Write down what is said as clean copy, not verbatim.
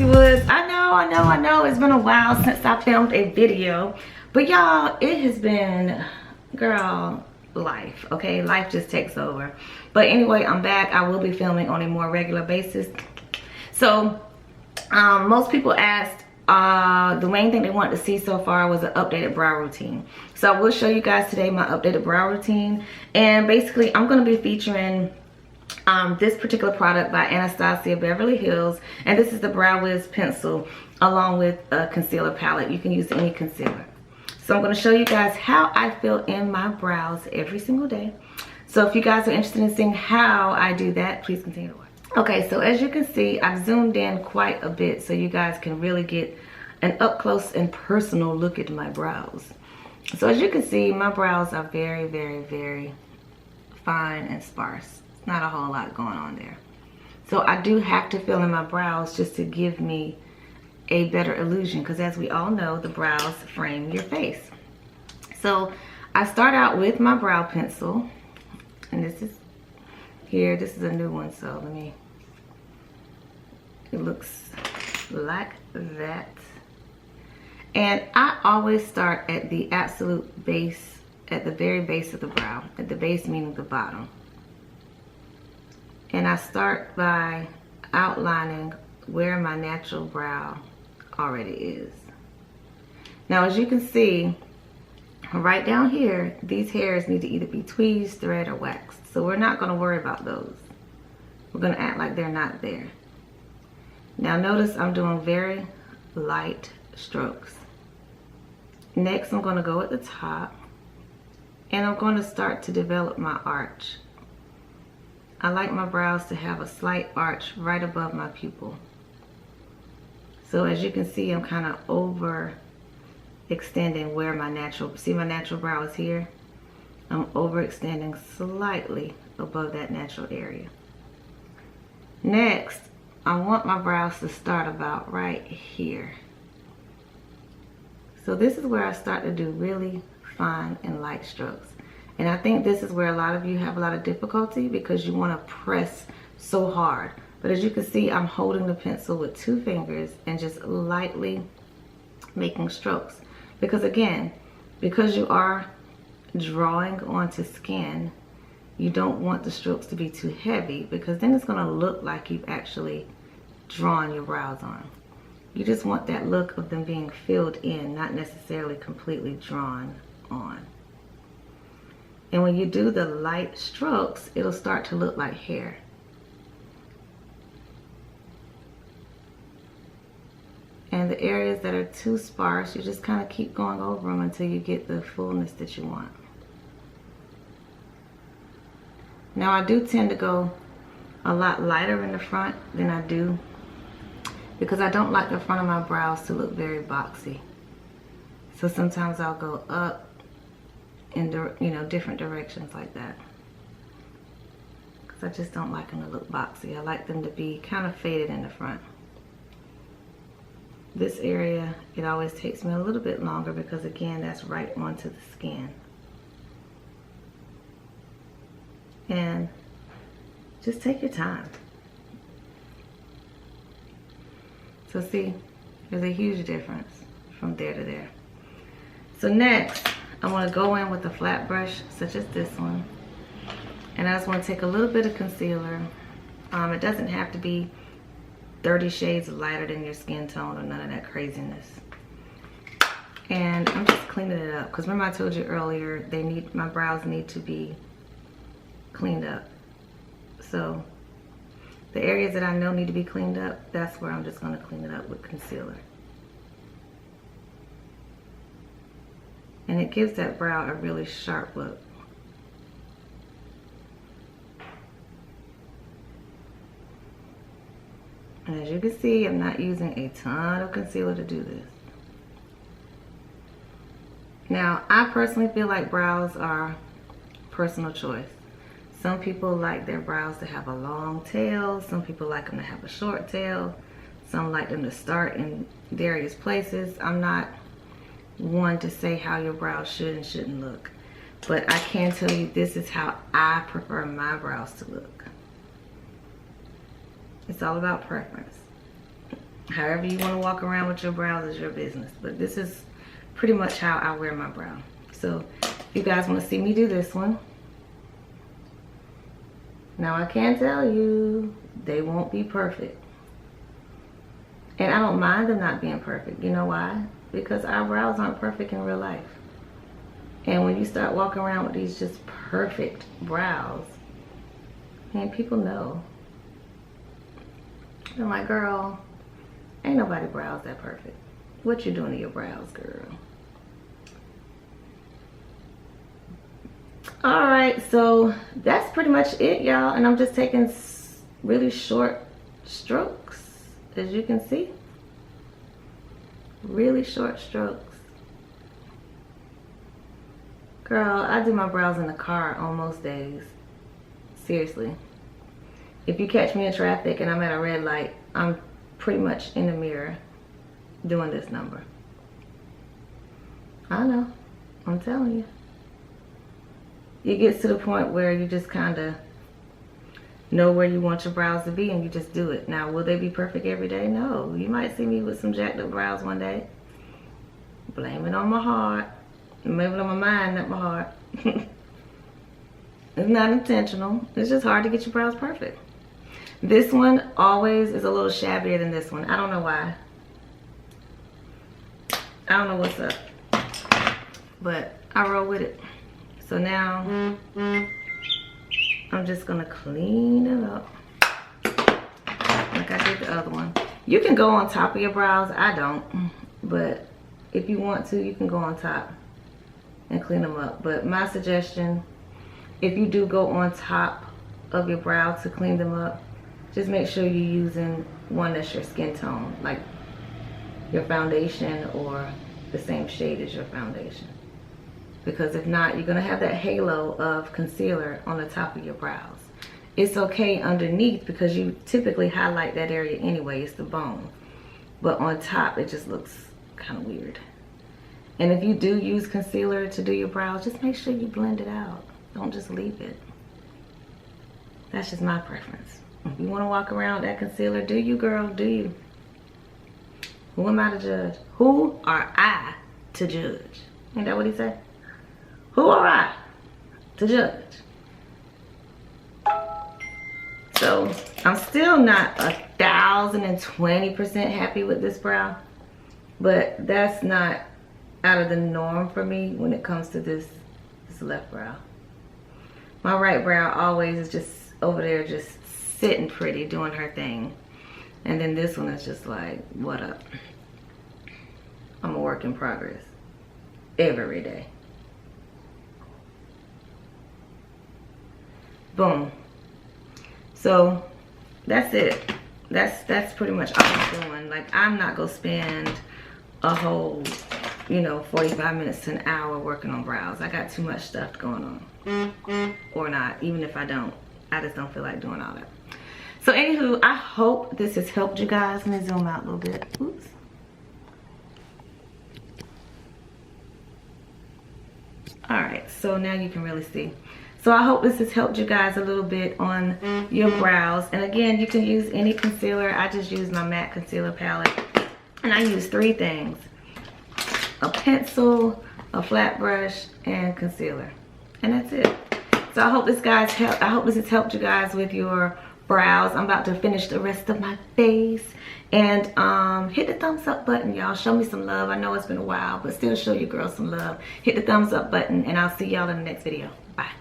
Chrissy Woods. I know it's been a while since I filmed a video, but y'all, it has been, girl, life, okay? Life just takes over. But anyway, I'm back. I will be filming on a more regular basis. So most people asked, the main thing they wanted to see so far was an updated brow routine. So I will show you guys today my updated brow routine, and basically I'm going to be featuring this particular product by Anastasia Beverly Hills, and this is the Brow Wiz pencil along with a concealer palette. You can use any concealer. So I'm going to show you guys how I fill in my brows every single day. So if you guys are interested in seeing how I do that, please continue to watch. Okay, so as you can see, I've zoomed in quite a bit so you guys can really get an up close and personal look at my brows. So as you can see, my brows are very, very, very fine and sparse. Not a whole lot going on there. So I do have to fill in my brows just to give me a better illusion, because as we all know, the brows frame your face. So I start out with my brow pencil, and this is here. This is a new one, so it looks like that. And I always start at the absolute base, at the very base of the brow, at the base meaning the bottom. And I start by outlining where my natural brow already is. Now, as you can see, right down here, these hairs need to either be tweezed, thread, or waxed. So we're not going to worry about those. We're going to act like they're not there. Now notice I'm doing very light strokes. Next, I'm going to go at the top, and I'm going to start to develop my arch. I like my brows to have a slight arch right above my pupil. So as you can see, I'm kind of over extending where my natural, see my natural brow is here? I'm overextending slightly above that natural area. Next, I want my brows to start about right here. So this is where I start to do really fine and light strokes. And I think this is where a lot of you have a lot of difficulty, because you want to press so hard. But as you can see, I'm holding the pencil with 2 fingers and just lightly making strokes. Because again, because you are drawing onto skin, you don't want the strokes to be too heavy, because then it's going to look like you've actually drawn your brows on. You just want that look of them being filled in, not necessarily completely drawn on. And when you do the light strokes, it'll start to look like hair. And the areas that are too sparse, you just kind of keep going over them until you get the fullness that you want. Now I do tend to go a lot lighter in the front than I do, because I don't like the front of my brows to look very boxy. So sometimes I'll go up in different directions like that, because I just don't like them to look boxy. I like them to be kind of faded in the front. This area, it always takes me a little bit longer, because again, that's right onto the skin. And just take your time. So see, there's a huge difference from there to there. So next, I want to go in with a flat brush such as this one, and I just want to take a little bit of concealer. It doesn't have to be 30 shades lighter than your skin tone or none of that craziness. And I'm just cleaning it up, because remember I told you earlier, my brows need to be cleaned up. So the areas that I know need to be cleaned up, that's where I'm just going to clean it up with concealer. And it gives that brow a really sharp look. And as you can see, I'm not using a ton of concealer to do this. Now, I personally feel like brows are personal choice. Some people like their brows to have a long tail. Some people like them to have a short tail. Some like them to start in various places. I'm not one to say how your brows should and shouldn't look, but I can tell you this is how I prefer my brows to look. It's all about preference. However you want to walk around with your brows is your business. But this is pretty much how I wear my brow. So if you guys want to see me do this one. Now I can tell you, they won't be perfect. And I don't mind them not being perfect. You know why? Because our brows aren't perfect in real life. And when you start walking around with these just perfect brows, and people know. They're like, girl, ain't nobody brows that perfect. What you doing to your brows, girl? All right, so that's pretty much it, y'all. And I'm just taking really short strokes, as you can see. Really short strokes. Girl, I do my brows in the car on most days. Seriously. If you catch me in traffic and I'm at a red light, I'm pretty much in the mirror doing this number. I know. I'm telling you. It gets to the point where you just kind of know where you want your brows to be and you just do it. Now, will they be perfect every day? No. You might see me with some jacked up brows one day. Blame it on my heart. Maybe on my mind, not my heart. It's not intentional. It's just hard to get your brows perfect. This one always is a little shabbier than this one. I don't know why. I don't know what's up. But I roll with it. So now, I'm just gonna clean it up. Like I did the other one. You can go on top of your brows. I don't. But if you want to, you can go on top and clean them up. But my suggestion, if you do go on top of your brow to clean them up, just make sure you're using one that's your skin tone, like your foundation or the same shade as your foundation. Because if not, you're gonna have that halo of concealer on the top of your brows. It's okay underneath because you typically highlight that area anyway, it's the bone. But on top, it just looks kind of weird. And if you do use concealer to do your brows, just make sure you blend it out. Don't just leave it. That's just my preference. If you want to walk around with that concealer, do you, girl, do you. Who am I to judge? Who are I to judge? Ain't that what he said? Who are I to judge? So I'm still not 1,020% happy with this brow, but that's not out of the norm for me when it comes to this left brow. My right brow always is just over there just sitting pretty, doing her thing. And then this one is just like, what up? I'm a work in progress every day. Boom. So that's it. That's pretty much all I'm doing. Like, I'm not gonna spend a whole, 45 minutes to an hour working on brows. I got too much stuff going on. Or not. Even if I don't, I just don't feel like doing all that. So anywho, I hope this has helped you guys. Let me zoom out a little bit. Oops. All right, so now you can really see. So I hope this has helped you guys a little bit on your brows. And again, you can use any concealer. I just use my matte concealer palette. And I use 3 things. A pencil, a flat brush, and concealer. And that's it. So I hope this has helped you guys with your brows. I'm about to finish the rest of my face. And hit the thumbs up button, y'all. Show me some love. I know it's been a while, but still show your girl some love. Hit the thumbs up button, and I'll see y'all in the next video. Bye.